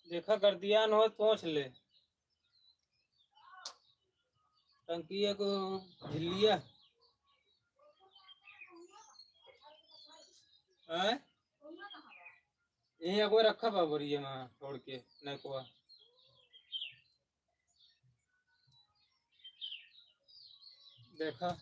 देखा कर दिया न हो पहुँच ले टंकी को झिल्लिया यही कोई रखा बाबरी है वहाँ छोड़ के नकुआ देखा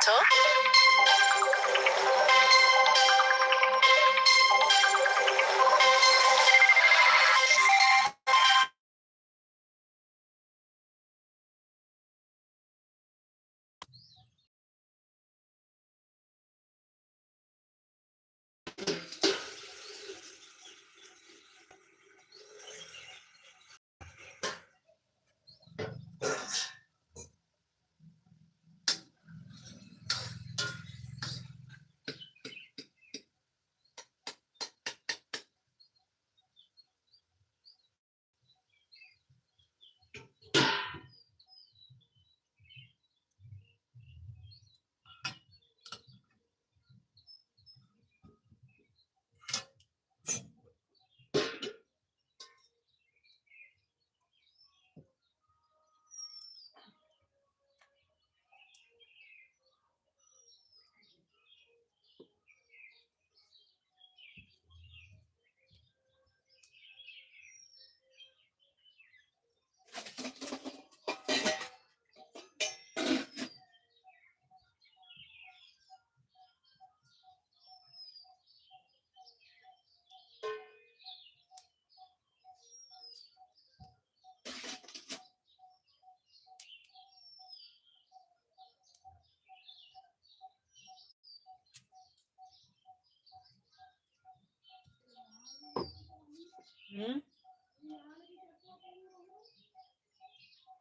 tomato.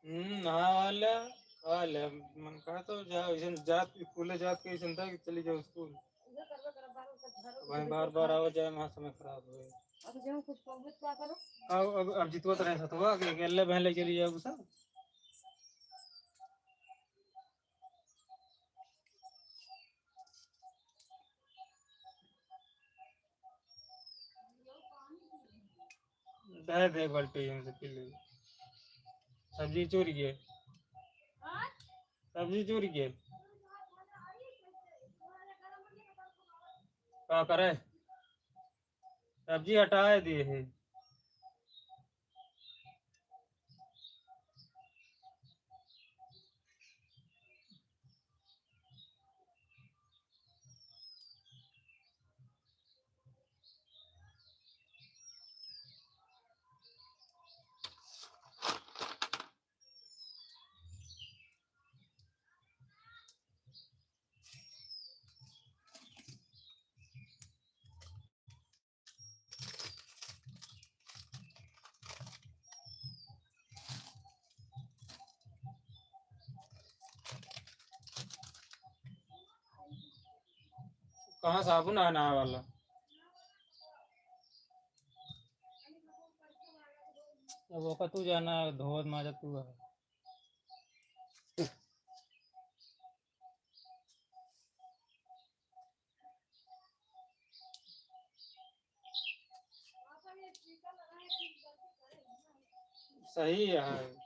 हम्म वाला वाला मन कहा तो जा ऐसन जात स्कूल जात के ऐसन था कि चली जाओ स्कूल वहीं बार बार आओ जाए वहाँ समय खराब हो अब जितवत रहे सतवा कि अकेले बहन ले चली जाओ सब दे बाल्टी हमसे पी ले सब्जी चोरी है सब्जी चोरी है क्या करे सब्जी हटाए दिए है कहाँ साबुन आना वाला अब वो तू जाना धोत माजा तू है सही है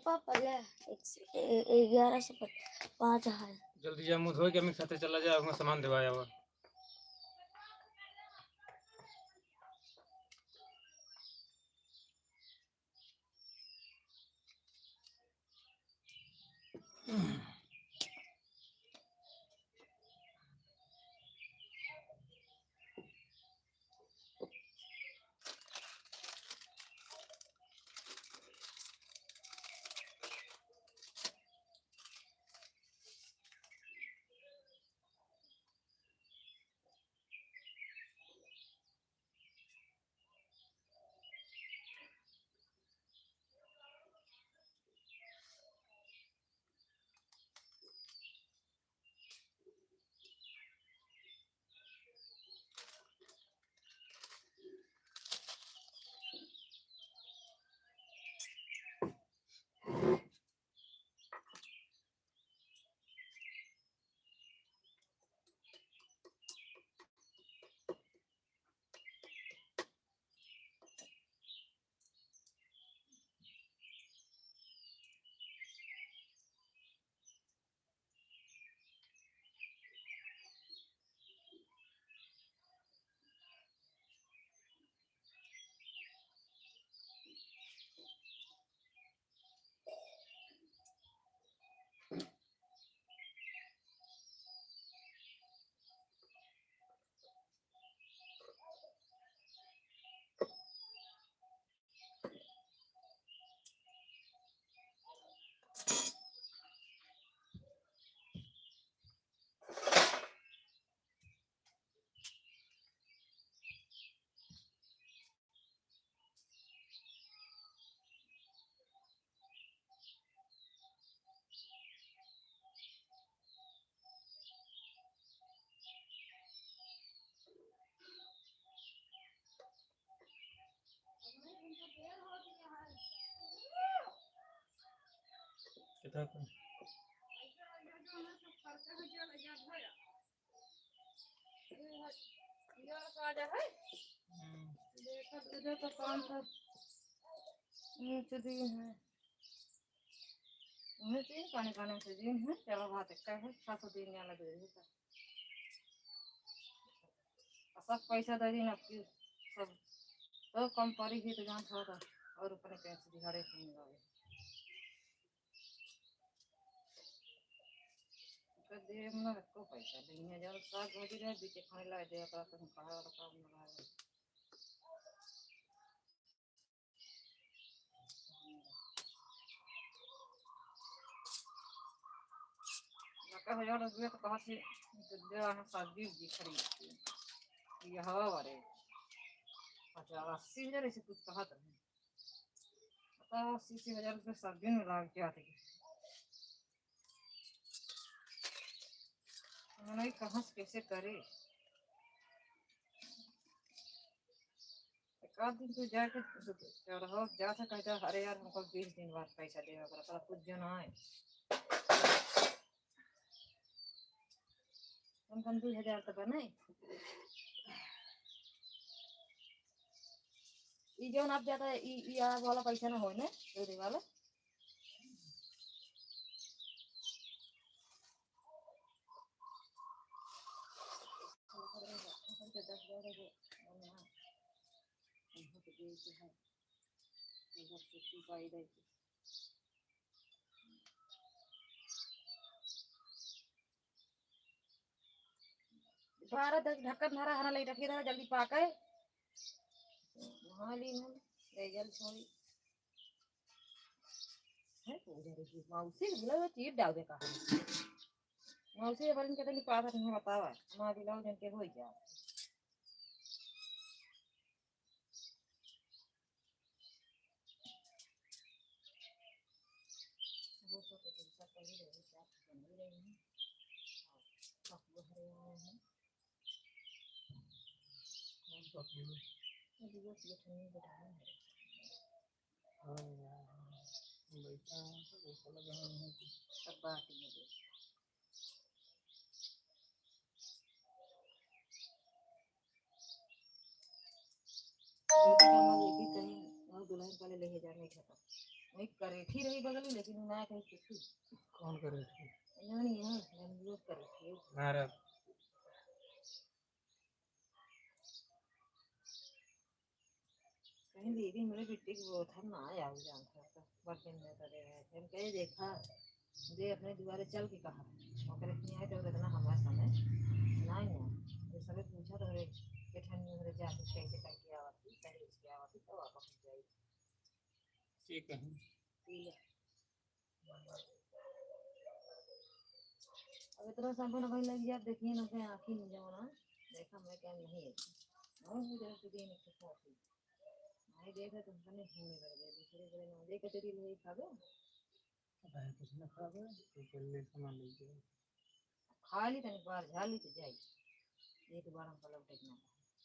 पापा गया 11 से 5 है। जल्दी जा मुंह धो के हम खाते चला जा, वहाँ सामान दिवाया हुआ। कितना पानी से दिन है चलो बात है 7 दिन या लगे सब पैसा दे दिन आपकी सब तो कम पड़ी ही तो जान था और ऊपर पैसे दिहाड़े नहीं लगे दे ना को पैसा दिन हजार साग भाजी रहे बीच खाने ला दे का तो कहा काम लगा का हजार रुपये तो कहा थी दे हम सब्जी जी खरीद ये हवा वाले 80,000 ऐसे कुछ कहा था पता 80,000 रुपये सब्जी में लाग क्या थे मैंने कहाँ से कैसे करे एक आध दिन तो जाके चढ़ाओ जा सकता है अरे यार हमको 20 दिन बाद पैसा देगा पड़ा कुछ जना है कम 2,000 तो बने ये जो आप जाता है ये वाला पैसा ना हो ना चोरी वाला बारह 10 ढक्कन भरा हरा ले रखी था जल्दी पाके वहाँ ली ले जल छोड़ी है तो मौसी बोला चीट डाल दे कहा मौसी बरन के तनी पास नहीं बतावा मां दिलाओ जन के हो जा वो तो सब कहीं रहे क्या बन रही है सब हरे हैं ये दिवस ये ठंडी बढ़ा है हाँ बैठा ऐसा लगा है सब बात ही है बेटी का मां लेके कहीं और दुल्हन वाले ले जाने खता वही करेठी रही बगल में, लेकिन मैं कहीं कुछ कौन करे नहीं है, मैंने यूज करेठी मारा कहीं दीदी मेरे बेटे की वो था ना आया जान था तो बर्तन में करे रहे थे, हम कहे देखा मुझे अपने दुआरे चल के कहा मगर इतनी आए तो इतना हमारा समय नहीं है, ये समय पूछा तो मेरे ये ठंडी मेरे जाके कैसे करके आवाती पहले इसकी आवाती तो वापस हो जाएगी। ठीक है ठीक है अब इतना संपूर्ण कहीं लग गया, देखिए ना कहीं आँखी नहीं जाओ ना, देखा मैं क्या नहीं है और मुझे तो दिन एक साथी नहीं देखा तुम कने होने लगे दूसरे बड़े ना देख तेरी नहीं खाबे भाई कुछ ना खा गए तो पहले सामान लीजिए खाली तनी बार झाली तो जाई एक बार हम लौटे ना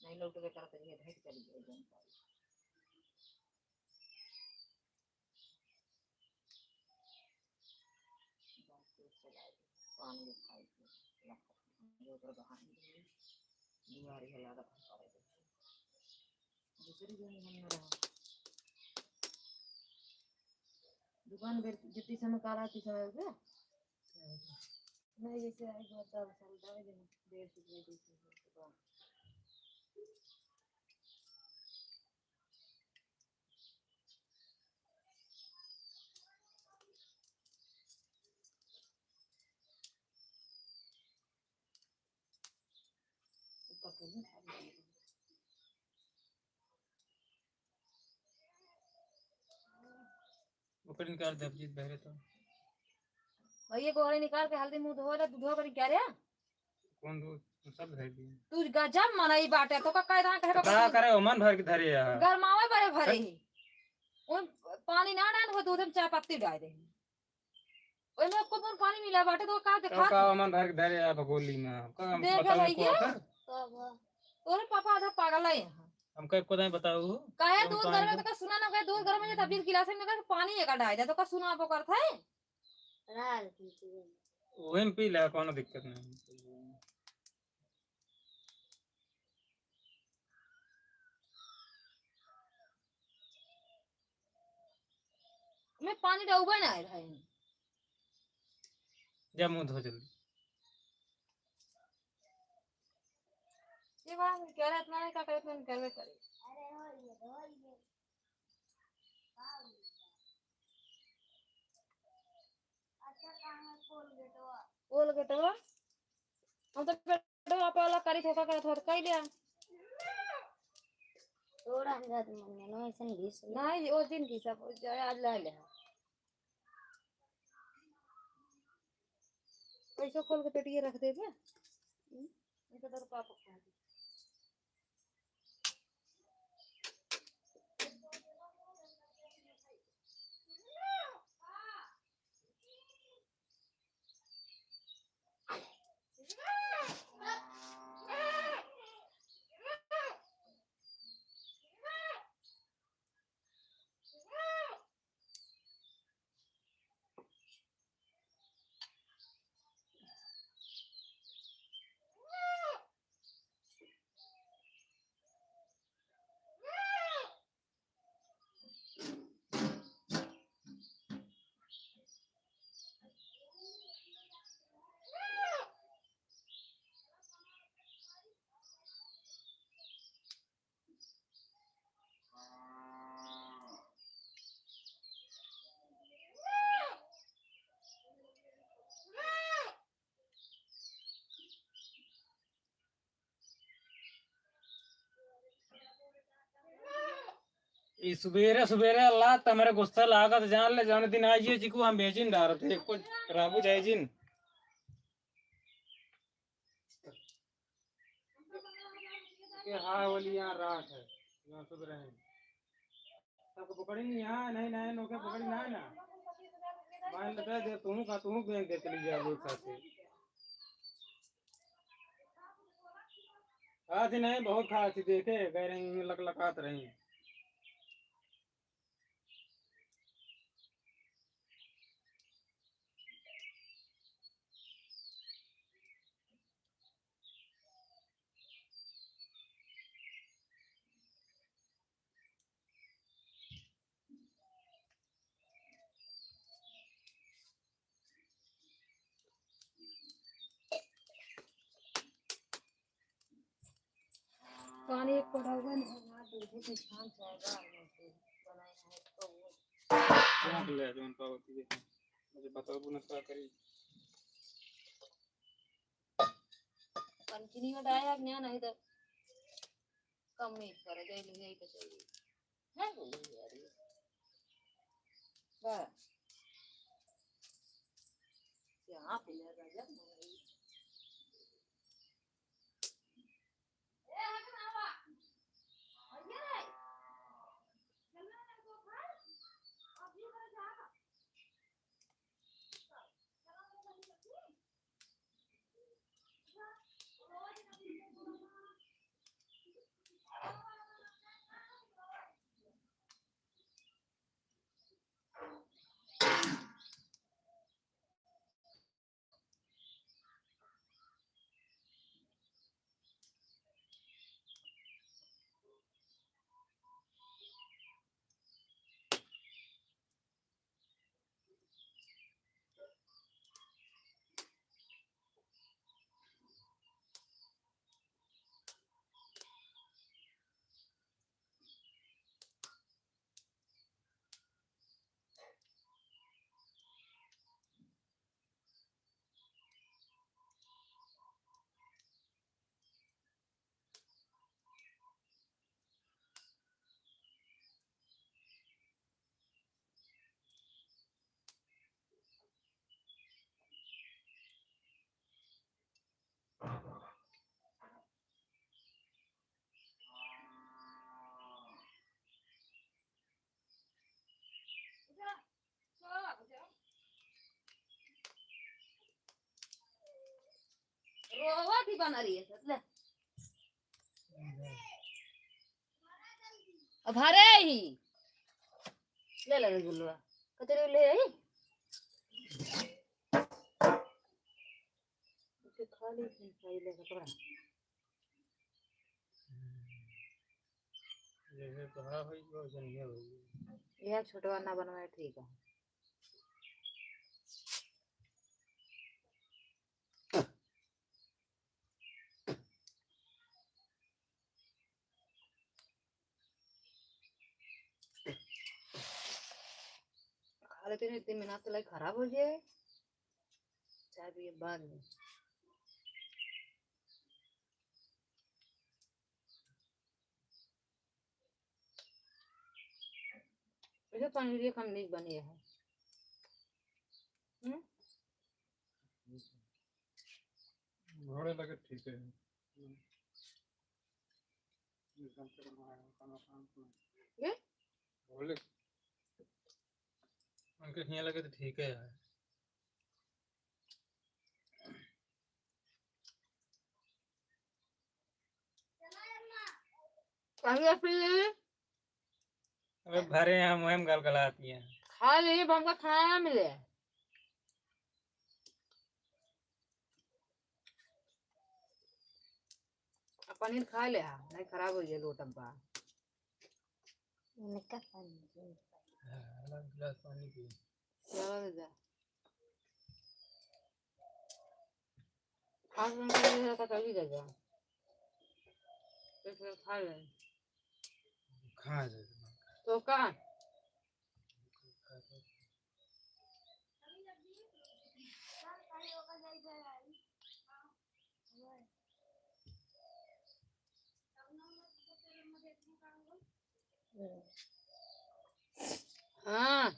नहीं लौटे के करते ये ढक चली गई जनता पानी खाई जो कर कहानी दीवारी है याद करे दूसरी दिन हम रहा दुकान पे जितनी समय काला थी समय पे नहीं जैसे आई बात अब चलता है दिन देर से दुकान ऊपर के नहीं खाली ऊपर निकाल दे अभिजीत बहरे तो भैया गोरे निकाल के हल्दी मुंह धो रहा दूधवा करी क्या रे कौन दूध सब धर दिए तू गजब मनाई बाटे तो का कहदा कहे तो का करे ओमन भर के धरे यार गरमावे बड़े भरे ही उन पानी ना डाल वो दूध में चाय पत्ती डाल दे ओए में को पानी मिला बाटे तो का तो देखा का ओमन भर के धरे यार भगोली में का हम देख बताओ को भैया आकर तोरे पापा आधा पागल है यहाँ हम कह को नहीं बताओ काहे कौन दूध पानी गर्म है तो का सुना ना कहे दूध गर्म है तब 20 गिलास में का पानी एक डाल दे तो का सुना पो करता है वही में पी ले कोनो दिक्कत नहीं मैं पानी डाउबे ना है भाई जा मुंह धो जल्दी ये बात कह रहा इतना नहीं का करे इतना करवे करे बोल के तो हम तो पेटो आप वाला करी थोड़ा कह लिया थोड़ा अंदाज मन में ऐसा नहीं दिस नहीं उस दिन की सब आज ला ले पैसा खोल के पेटिए रख दे क्या नहीं तो पापा खा दे ई सुबेरे सुबेरे अल्लाह तमरे गुस्सा लागत जान ले जाने दिन आइए चिकू हम भेजिन डार थे कुछ राबू जाए जिन के हाँ वाली यहाँ रात है यहाँ सुबह रहे सबको पकड़ी नहीं यहाँ नहीं नहीं नौके पकड़ी ना ना मान लेते दे तू का तू बैंक दे चली जा वो साथे आज नहीं बहुत खासी देखे गए रही लक लकात रही पानी एक पड़ागा नहीं ना दूध के छान जाएगा बनाए है तो झाँक ले जोन पावती है मुझे बताओ पुनः क्या करी कंटिन्यू डाया ज्ञान नहीं तो कम नहीं करे गई ले गई तो चाहिए है बोली यार ये बस यहाँ पे ले राजा रोवा थी बना रही है ले अब हरे ही ले ले गुल्लुआ कचरे ले आई उसे खाली खाई ले कपड़ा जैसे बड़ा हुई वो जंगे हुई यह छोटवा ना बनवाए ठीक है खा लेते नहीं 3 महीना से लाइक खराब हो जाए चाय पिए बाद में ऐसे पनीर ये कम नहीं बनी है घोड़े लगे ठीक है ये घोड़े उनके हिया लगे तो ठीक है यार पहले फिर अबे भरे यहाँ मुहिम गलगलाती हैं खा ले हमका खाना मिले पनीर खा ले नहीं खराब हो जाए लोटम पा मैंने कहा पानी अलग गिलास पानी पी चलो जा आज मैं ये का तभी दे जा तो खा ले खा जा तो का हाँ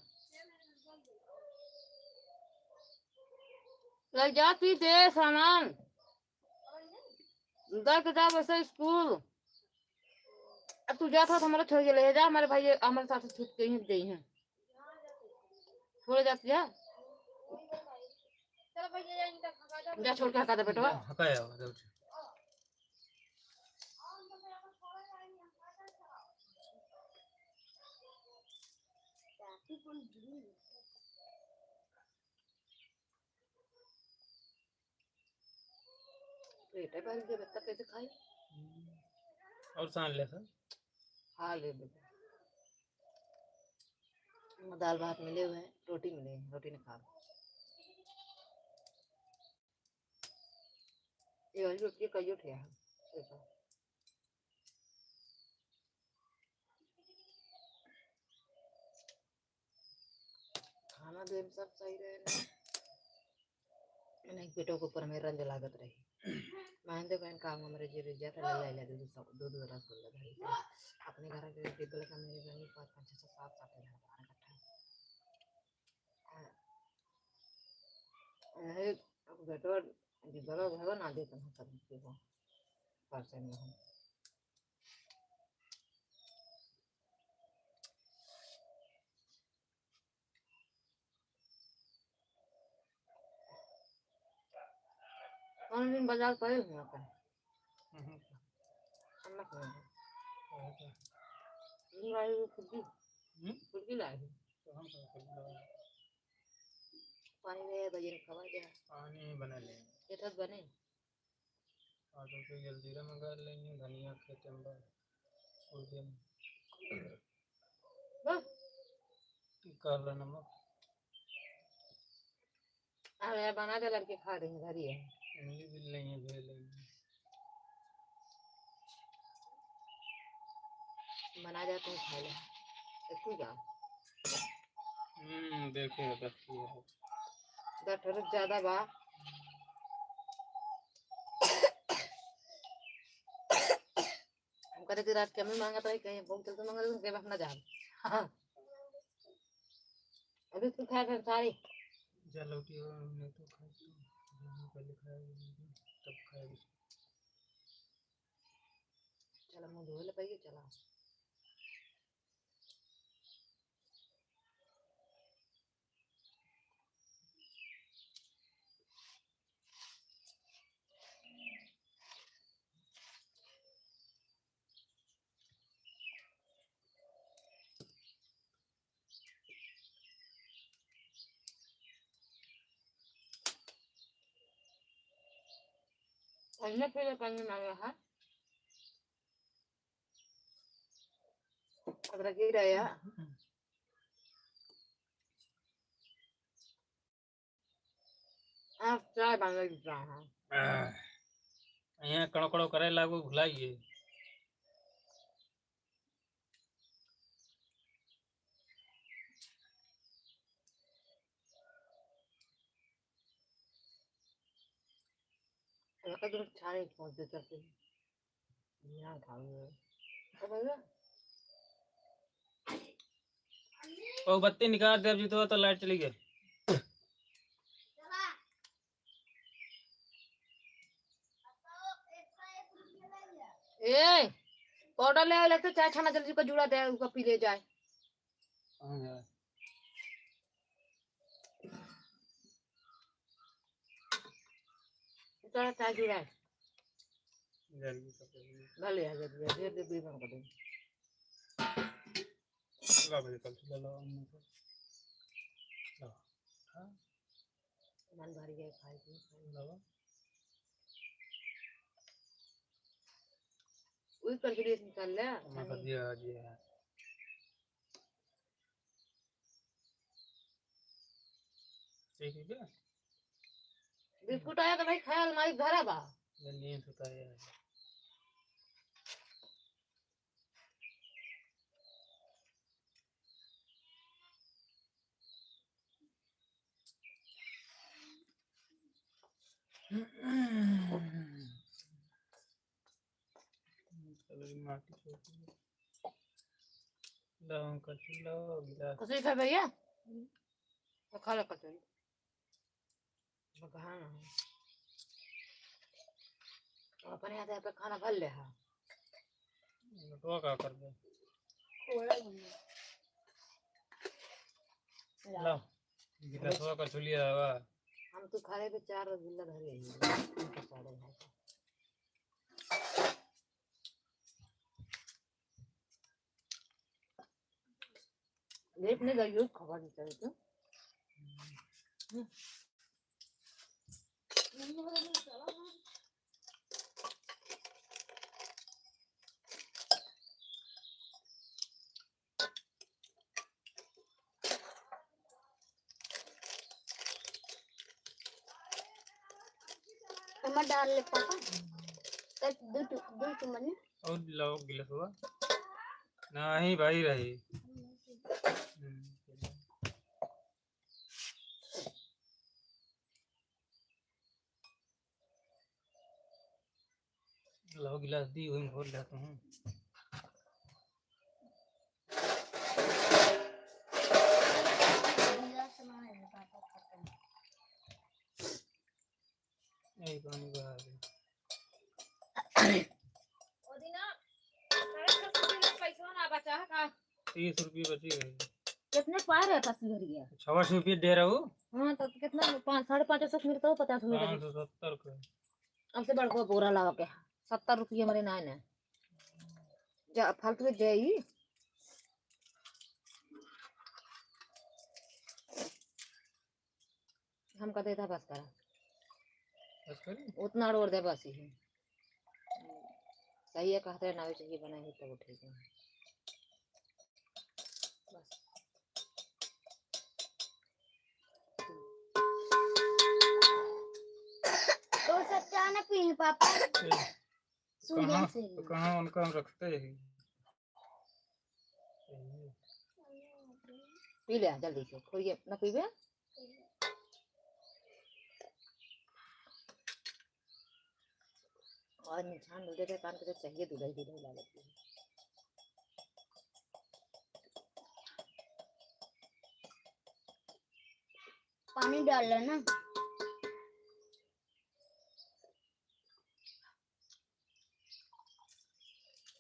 लग जाती दे सामान दर किताब ऐसा स्कूल अब तू जाता तो हमारा छोड़ के ले जा हमारे भाई हमारे साथ छूट गई हैं छोड़ जाती है जा छोड़ के हका दे बेटवा हकाया हो बेटा भाई के बच्चा कैसे खाए और सान ले सर खा ले बेटा दाल भात मिले हुए हैं रोटी मिले हैं रोटी ने खा लो ये वाली रोटी कई उठे हैं दे सब सही रहे नहीं पेटों के ऊपर में रंज लागत रही महेंद्र बहन काम हमारे जे रिजा था ले ले दूध सब दूध रसगुल्ला धरी अपने घर के टेबल का मेरे बहन 5 5 6 7 7 घर बाहर इकट्ठा है अब बेटो डिब्बा भगो ना देता हूं कर के वो परसेंट में हम दिन बाजार पर ही होता है अन्ना को लाई खुद की लाई तो हम पानी में बजे खवा दे पानी बना लेंगे ये तक बने आलू को जल्दी मंगा लेंगे धनिया के चंबा उर्जन बस काला नमक अरे बना के लड़के खा रहे हैं घर ही है इमली भी लेंगे भेज लेंगे बना जाते हैं खा ले देखू जा देखे बच्ची है डॉक्टर ज्यादा बा हम कहते रात के में मांगा तो कहीं बहुत तो मांगा तो के अपना जा अभी तू खा कर सारी जलौटी नहीं तो खाई तो पहले खाया तब खाया चलो मुंह धो ले पाइए चला अन्य फिर पानी मांगा है अदरक ही रहा आप चाय मांगा दिखा है यहाँ कड़ो करे लागू भुलाइए लगा तो छाने पहुंच देते थे यहाँ खाऊंगा अब आएगा ओ बत्ती निकाल दे अभी तो लाइट चली गई ए पाउडर ले ले तो चाय छाना जल्दी को जुड़ा दे उसको पी ले जाए चलो चाय जुड़ा भले आ जल्दी जल्दी भी बंद कर दे ला भाई कल चला लो मन भर गया खाई थी वही करके निकाल ले दिया जी है ठीक है क्या बिस्कुट आया तो भाई खाया अलमारी घर है बा नींद होता है माटी लौंग का लो गिलास कचौरी खा भैया तो खा लो कचौरी कहाँ ना अपने यहाँ पे खाना भर ले हाँ तो क्या कर दे लो गिलास का चुलिया हुआ हम तो खा रहे थे 4 रसगुल्ला धरे हैं लेट नहीं गई खबर नहीं चली तो टमाटर डाल ले पापा तक दो चम्मच और लो गिलास हुआ नहीं भाई रही लाओ गिलास दी वही घोल लेता हूँ। गिलास में है पापा खत्म। यही पानी बहा दे। ओदी ना 6.5 रुपये पैसा ना बचा है का 30 रुपये बची गई। कितने पार है फंसी भर गया 6 रुपये दे रहा हूँ। हाँ तो कितना 500-550 मिलता हो 50 रुपये 570 का। अब से बड़को बोरा लगा के 70 रुपये हमारे ना है जा फालतू में दे ही हम कहते था बस करा बस करी उतना रोड दे बस ही सही है कहते ना चाहिए बनाए तो ठीक है बस तो सब चाय ना पी पापा सूजन कहाँ से तो कहाँ उनका हम रखते हैं। पी ले जल्दी से खोइए ना पीबे और निशान दूध के कान के चाहिए दूध ही ला लेती है पानी डाल लेना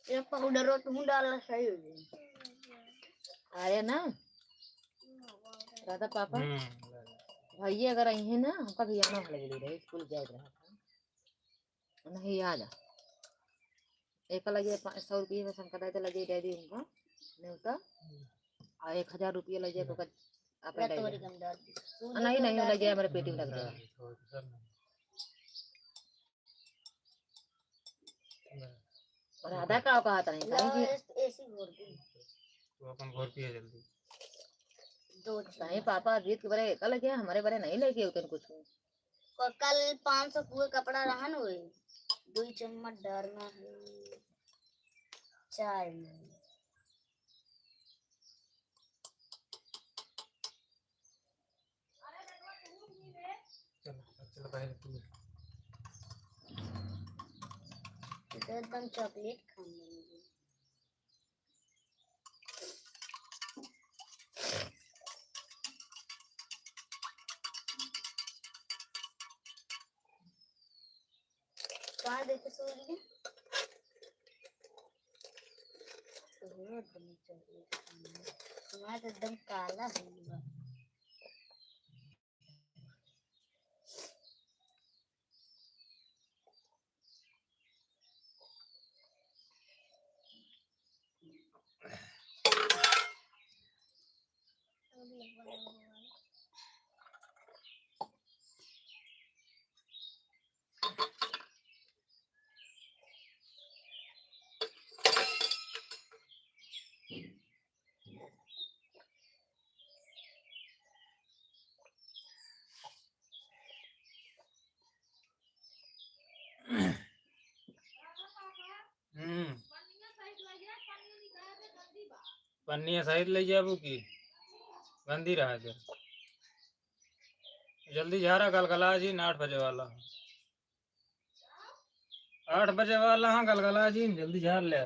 ये पाउडर तुम डालना सही हो जाएगा आया ना राधा पापा भैया अगर आई है ना हमका भी आना लगे रहे स्कूल जा रहा था नहीं आ जा एक लगे 100 रुपये में संकदा तो लगे दे दी उनको नहीं होता और 1000 रुपये लगे तो आप नहीं नहीं लग गया मेरे पेटी में लग गया राधा का कहा था नहीं कहीं ऐसी घोर दी तो अपन घोर पिए जल्दी। दो कहीं पापा जीत के बड़े कल गया हमारे बड़े नहीं लेके उतन कुछ और कल 500 पूरे कपड़ा रहा ना वही 2 चम्मच डालना है चाय में चलो पहले पिए। एकदम चॉकलेट खाने कहाँ देखे सूर्य तुम्हारा एकदम काला है पन्नी सहित ले जाबू की गंदी रहा है जल्दी जा रहा गलगला जी 8 बजे वाला 8 बजे वाला हाँ गलगला जी जल्दी झाड़ ले।